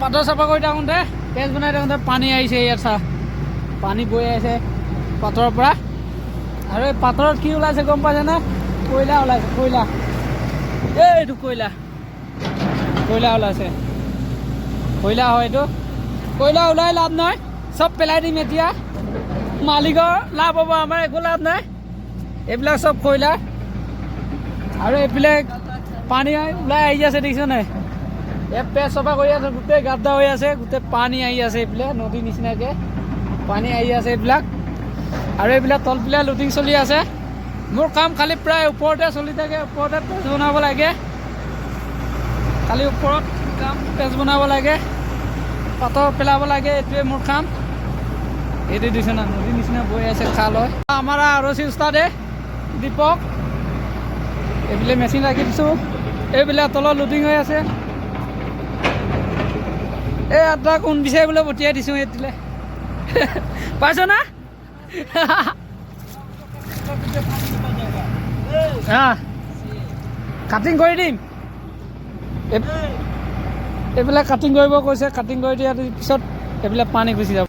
পাথৰ চাফা কৰি থাকোঁতে পেজ বনাই থাকোঁতে পানী আহিছে। ইয়াত চা পানী বৈ আহিছে পাথৰৰ পৰা। আৰু এই পাথৰত কি ওলাইছে গম পাইছেনে? কয়লা ওলাইছে, কয়লা। এইটো কয়লা, কয়লা ওলাইছে। কয়লা হয় এইটো। কয়লা ওলাই লাভ নাই, চব পেলাই দিম এতিয়া। মালিকৰ লাভ হ'ব, আমাৰ একো লাভ নাই। এইবিলাক চব কয়লা। আৰু এইফালে পানী ওলাই আহি আছে, দেখিছ নাই? ইয়াত পেজ চাফা কৰি আছে, গোটেই গাদ্দা হৈ আছে, গোটেই পানী আহি আছে। এইফালে নদীৰ নিচিনাকৈ পানী আহি আছে এইবিলাক। আৰু এইবিলাক তলফালে লুটিং চলি আছে। মোৰ কাম খালি প্ৰায় ওপৰতে চলি থাকে, ওপৰতে পেজ বনাব লাগে। খালি ওপৰত কাম পেজ বনাব লাগে, পাথৰ পেলাব লাগে, এইটোৱে মোৰ কাম। এইটো দিছে না, নদীৰ নিচিনা বৈ আছে খাল হয়। আমাৰ ৰছী উস্তাদে দীপক এইফালে মেচিন ৰাখি দিছোঁ। এইবিলাক তলত লুটিং হৈ আছে। এই আটা কোন বিচাৰি বোলে পঠিয়াই দিছোঁ এইটোলৈ। পাইছ না? কাটিং কৰি দিম। এইবিলাক কাটিং কৰিব কৈছে, কাটিং কৰি দিয়াৰ পিছত এইবিলাক পানী গুচি যাব।